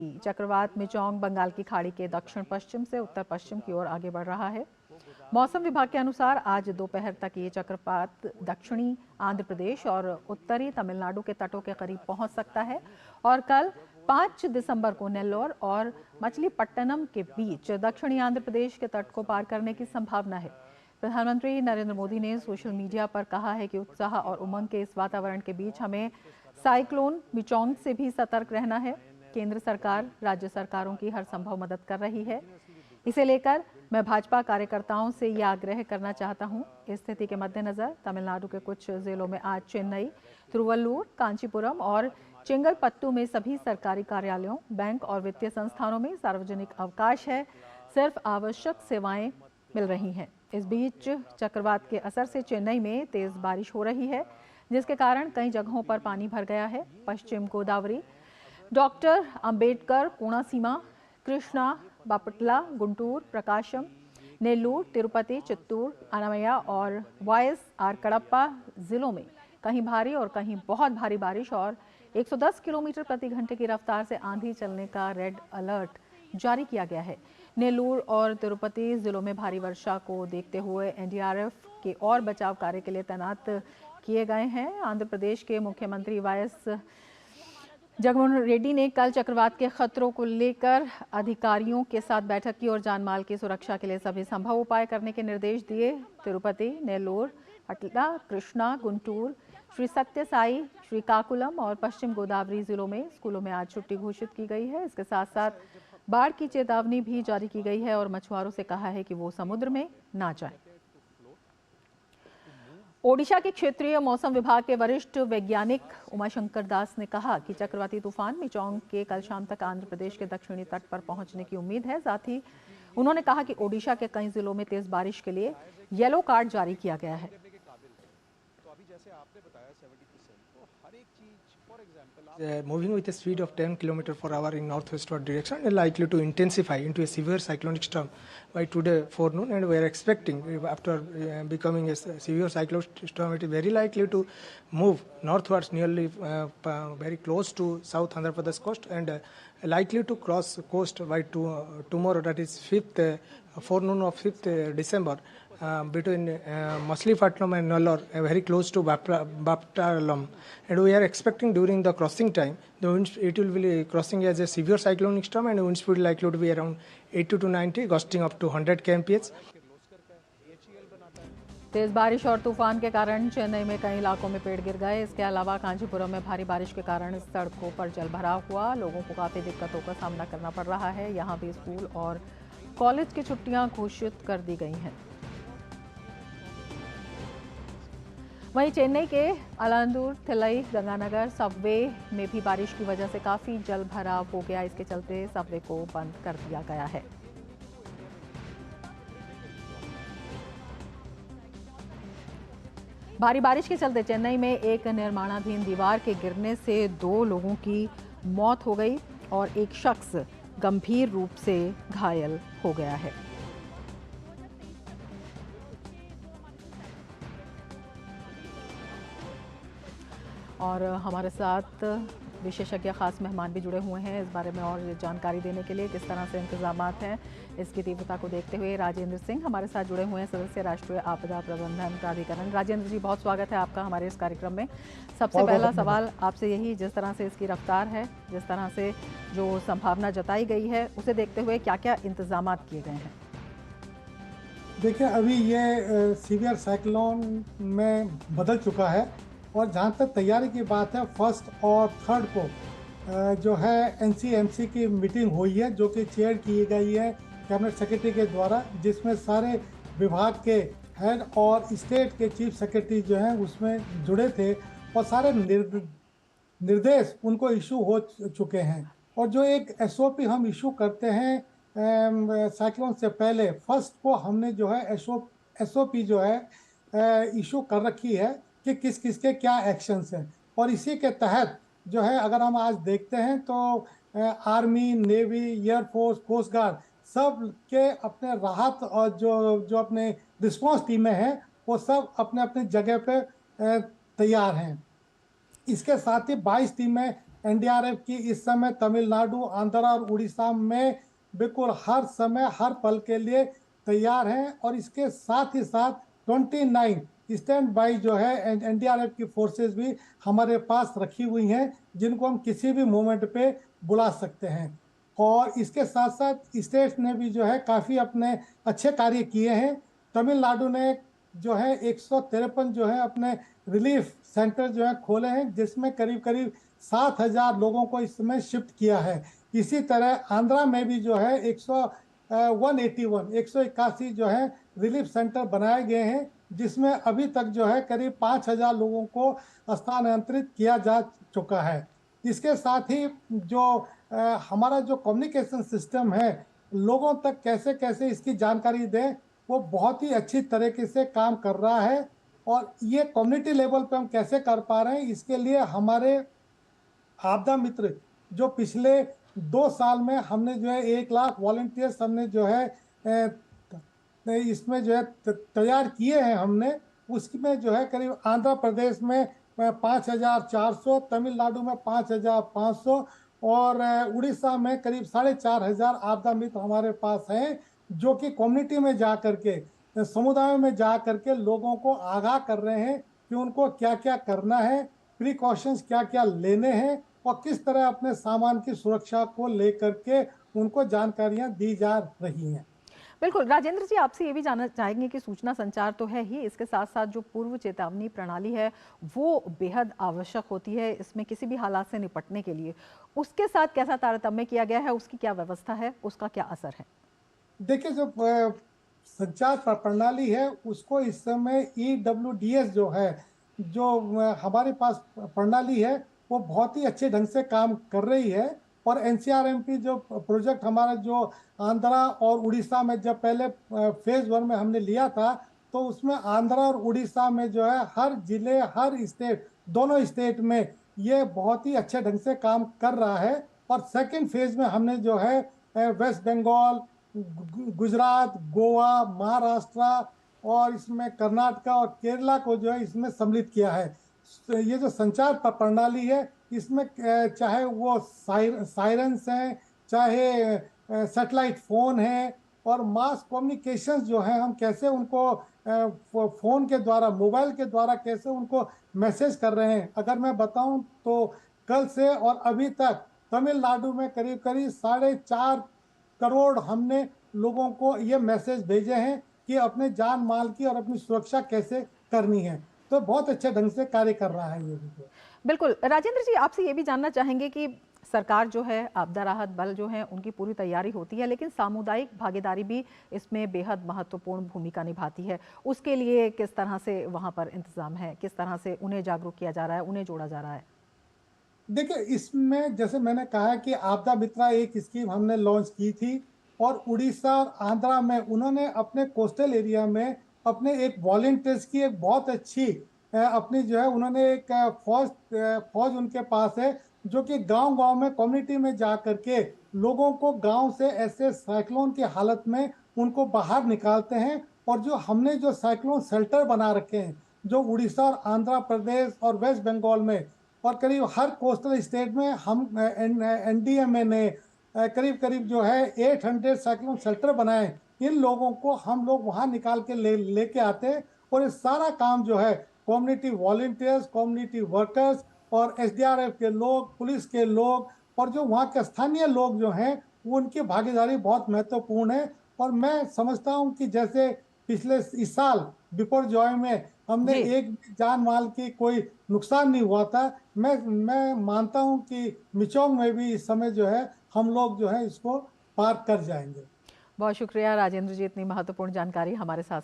चक्रवात मिचोंग बंगाल की खाड़ी के दक्षिण पश्चिम से उत्तर पश्चिम की ओर आगे बढ़ रहा है। मौसम विभाग के अनुसार आज दोपहर तक ये चक्रवात दक्षिणी आंध्र प्रदेश और उत्तरी तमिलनाडु के तटों के करीब पहुंच सकता है और कल 5 दिसंबर को नेल्लोर और मछलीपट्टनम के बीच दक्षिणी आंध्र प्रदेश के तट को पार करने की संभावना है। प्रधानमंत्री नरेंद्र मोदी ने सोशल मीडिया पर कहा है कि उत्साह और उमंग के इस वातावरण के बीच हमें साइक्लोन मिचोंग से भी सतर्क रहना है। केंद्र सरकार राज्य सरकारों की हर संभव मदद कर रही है। इसे लेकर मैं भाजपा कार्यकर्ताओं से यह आग्रह करना चाहता हूं। इस स्थिति के मद्देनजर तमिलनाडु के कुछ जिलों में आज चेन्नई, तिरुवल्लुर, कांचीपुरम और चेंगलपत्तू में सभी सरकारी कार्यालयों, बैंक और वित्तीय संस्थानों में सार्वजनिक अवकाश है। सिर्फ आवश्यक सेवाएं मिल रही हैं। इस बीच चक्रवात के असर से चेन्नई में तेज बारिश हो रही है, जिसके कारण कई जगहों पर पानी भर गया है। पश्चिम गोदावरी, डॉक्टर अंबेडकर, कोणासीमा, कृष्णा, बापटला, गुंटूर, प्रकाशम, नेल्लूर, तिरुपति, चित्तूर, अनामया और वाईएसआर कड़प्पा जिलों में कहीं भारी और कहीं बहुत भारी बारिश और 110 किलोमीटर प्रति घंटे की रफ्तार से आंधी चलने का रेड अलर्ट जारी किया गया है। नेल्लूर और तिरुपति जिलों में भारी वर्षा को देखते हुए एनडीआरएफ के और बचाव कार्य के लिए तैनात किए गए हैं। आंध्र प्रदेश के मुख्यमंत्री वाईएस जगनमोहन रेड्डी ने कल चक्रवात के खतरों को लेकर अधिकारियों के साथ बैठक की और जानमाल की सुरक्षा के लिए सभी संभव उपाय करने के निर्देश दिए। तिरुपति, नेल्लोर, अटला, कृष्णा, गुंटूर, श्री सत्य साई, श्रीकाकुलम और पश्चिम गोदावरी जिलों में स्कूलों में आज छुट्टी घोषित की गई है। इसके साथ साथ बाढ़ की चेतावनी भी जारी की गई है और मछुआरों से कहा है कि वो समुद्र में ना जाएं। ओडिशा के क्षेत्रीय मौसम विभाग के वरिष्ठ वैज्ञानिक उमाशंकर दास ने कहा कि चक्रवाती तूफान मिचोंग के कल शाम तक आंध्र प्रदेश के दक्षिणी तट पर पहुंचने की उम्मीद है। साथ ही उन्होंने कहा कि ओडिशा के कई जिलों में तेज बारिश के लिए येलो कार्ड जारी किया गया है। Moving with a speed of 10 km per hour in northwestward direction and likely to intensify into a severe cyclonic storm by today forenoon, and we are expecting after becoming a severe cyclonic storm it is very likely to move northwards nearly very close to South Andhra Pradesh coast and likely to cross coast by tomorrow, that is 5th forenoon of 5th December. Between Machilipatnam and Nellore, very close to Baptalam, and we are expecting during the crossing time, it will be crossing as a severe cyclonic storm, and wind speed likely to be around 80 to 90, gusting up to 100 kmph. तेज बारिश और तूफान के कारण चेन्नई में कई इलाकों में पेड़ गिर गए। इसके अलावा कांचीपुरम में भारी बारिश के कारण सड़कों पर जल भराव हुआ। लोगों को काफी दिक्कतों का सामना करना पड़ रहा है। यहाँ भी स्कूल और कॉलेज की छुट्टियां घोषित कर दी गई हैं। वहीं चेन्नई के अलांदूर, थिलई, गंगानगर सबवे में भी बारिश की वजह से काफी जल भराव हो गया। इसके चलते सबवे को बंद कर दिया गया है। भारी बारिश के चलते चेन्नई में एक निर्माणाधीन दीवार के गिरने से 2 लोगों की मौत हो गई और एक शख्स गंभीर रूप से घायल हो गया है। और हमारे साथ विशेषज्ञ खास मेहमान भी जुड़े हुए हैं इस बारे में और जानकारी देने के लिए किस तरह से इंतजामात हैं इसकी तीव्रता को देखते हुए। राजेंद्र सिंह हमारे साथ जुड़े हुए हैं, सदस्य राष्ट्रीय आपदा प्रबंधन प्राधिकरण। राजेंद्र जी, बहुत स्वागत है आपका हमारे इस कार्यक्रम में। सबसे पहला सवाल आपसे यही, जिस तरह से इसकी रफ्तार है, जिस तरह से जो संभावना जताई गई है, उसे देखते हुए क्या क्या इंतजामात किए गए हैं? देखिए, अभी ये सीवियर साइक्लोन में बदल चुका है और जहाँ तक तैयारी की बात है, 1 और 3 को जो है एनसीएमसी की मीटिंग हुई है, जो कि चेयर की गई है कैबिनेट सेक्रेटरी के द्वारा, जिसमें सारे विभाग के हेड और स्टेट के चीफ सेक्रेटरी जो हैं उसमें जुड़े थे और सारे निर्देश उनको इशू हो चुके हैं। और जो एक एसओपी हम इशू करते हैं साइक्लोन से पहले, 1 को हमने जो है एसओपी जो है इशू कर रखी है कि किस किस के क्या एक्शंस हैं। और इसी के तहत जो है अगर हम आज देखते हैं तो army, navy, air force, coast guard सब के अपने राहत और जो अपने रिस्पांस टीमें हैं वो सब अपने अपने जगह पे तैयार हैं। इसके साथ ही 22 टीमें एनडीआरएफ की इस समय तमिलनाडु, आंध्र और उड़ीसा में बिल्कुल हर समय हर पल के लिए तैयार हैं। और इसके साथ ही साथ 29 स्टैंड बाई जो है एनडीआरएफ की फोर्सेस भी हमारे पास रखी हुई हैं, जिनको हम किसी भी मोमेंट पे बुला सकते हैं। और इसके साथ साथ स्टेट्स ने भी जो है काफ़ी अपने अच्छे कार्य किए हैं। तमिलनाडु ने जो है 153 जो है अपने रिलीफ सेंटर जो है खोले हैं, जिसमें करीब करीब 7,000 लोगों को इस समय शिफ्ट किया है। इसी तरह आंध्रा में भी जो है 181 जो है रिलीफ सेंटर बनाए गए हैं, जिसमें अभी तक जो है करीब 5,000 लोगों को स्थानांतरित किया जा चुका है। इसके साथ ही जो हमारा जो कम्युनिकेशन सिस्टम है, लोगों तक कैसे कैसे इसकी जानकारी दें, वो बहुत ही अच्छी तरीके से काम कर रहा है। और ये कम्युनिटी लेवल पे हम कैसे कर पा रहे हैं, इसके लिए हमारे आपदा मित्र जो पिछले 2 साल में हमने जो है 1 लाख वॉलंटियर्स हमने जो है इसमें जो है तैयार किए हैं हमने। उसमें जो है करीब आंध्र प्रदेश में 5,400, तमिलनाडु में 5,500 और उड़ीसा में करीब 4,500 आपदा मित्र हमारे पास हैं, जो कि कम्युनिटी में जा करके, समुदायों में जा करके लोगों को आगाह कर रहे हैं कि उनको क्या क्या करना है, प्रिकॉशंस क्या क्या लेने हैं और किस तरह अपने सामान की सुरक्षा को लेकर के उनको जानकारियां दी जा रही हैं। बिल्कुल राजेंद्र जी, आपसे ये भी जानना चाहेंगे कि सूचना संचार तो है ही, इसके साथ साथ जो पूर्व चेतावनी प्रणाली है वो बेहद आवश्यक होती है इसमें किसी भी हालात से निपटने के लिए। उसके साथ कैसा तारतम्य किया गया है, उसकी क्या व्यवस्था है, उसका क्या असर है? देखिए, जो संचार प्रणाली है उसको इस समय EWDS जो है, जो हमारे पास प्रणाली है, वो बहुत ही अच्छे ढंग से काम कर रही है। और NCRMP जो प्रोजेक्ट हमारा जो आंध्रा और उड़ीसा में जब पहले फेज 1 में हमने लिया था, तो उसमें आंध्रा और उड़ीसा में जो है हर जिले, हर स्टेट, दोनों स्टेट में ये बहुत ही अच्छे ढंग से काम कर रहा है। और सेकेंड फेज में हमने जो है वेस्ट बंगाल, गुजरात, गोवा, महाराष्ट्र और इसमें कर्नाटका और केरला को जो है इसमें सम्मिलित किया है। ये जो संचार प्रणाली है, इसमें चाहे वो सायरन्स हैं, चाहे सैटेलाइट फोन है और मास कम्युनिकेशंस जो है, हम कैसे उनको फोन के द्वारा, मोबाइल के द्वारा कैसे उनको मैसेज कर रहे हैं। अगर मैं बताऊं तो कल से और अभी तक तमिलनाडु में करीब करीब 4.5 करोड़ हमने लोगों को ये मैसेज भेजे हैं कि अपने जान माल की और अपनी सुरक्षा कैसे करनी है। तो बहुत अच्छे ढंग से कार्य कर रहा है ये भी। बिल्कुल राजेंद्र जी, आपसे ये भी जानना चाहेंगे कि सरकार जो है, आपदा राहत बल जो है, उनकी पूरी तैयारी होती है, लेकिन सामुदायिक भागीदारी भी इसमें बेहद महत्वपूर्ण भूमिका निभाती है। उसके लिए किस तरह से वहाँ पर इंतजाम है, किस तरह से उन्हें जागरूक किया जा रहा है, उन्हें जोड़ा जा रहा है? देखिए, इसमें जैसे मैंने कहा कि आपदा मित्रा एक स्कीम हमने लॉन्च की थी और उड़ीसा और आंध्रा में उन्होंने अपने कोस्टल एरिया में अपने एक वॉलंटियर्स की एक बहुत अच्छी अपनी जो है उन्होंने एक फौज उनके पास है, जो कि गांव-गांव में, कम्युनिटी में जा करके लोगों को गांव से ऐसे साइक्लोन की हालत में उनको बाहर निकालते हैं। और जो हमने जो साइक्लोन शेल्टर बना रखे हैं, जो उड़ीसा और आंध्र प्रदेश और वेस्ट बंगाल में और करीब हर कोस्टल स्टेट में हम NDMA ने करीब करीब जो है 800 साइक्लोन शेल्टर बनाए। इन लोगों को हम लोग वहां निकाल के लेके आते हैं और ये सारा काम जो है कम्युनिटी वॉलंटियर्स, कम्युनिटी वर्कर्स और SDRF के लोग, पुलिस के लोग और जो वहाँ के स्थानीय लोग जो हैं, वो उनकी भागीदारी बहुत महत्वपूर्ण है। और मैं समझता हूँ कि जैसे पिछले इस साल बिपरजॉय में हमने एक भी जान माल की कोई नुकसान नहीं हुआ था, मैं मानता हूं कि मिचोंग में भी इस समय जो है हम लोग जो है इसको पार कर जाएंगे। बहुत शुक्रिया राजेंद्र जी, इतनी महत्वपूर्ण जानकारी हमारे साथ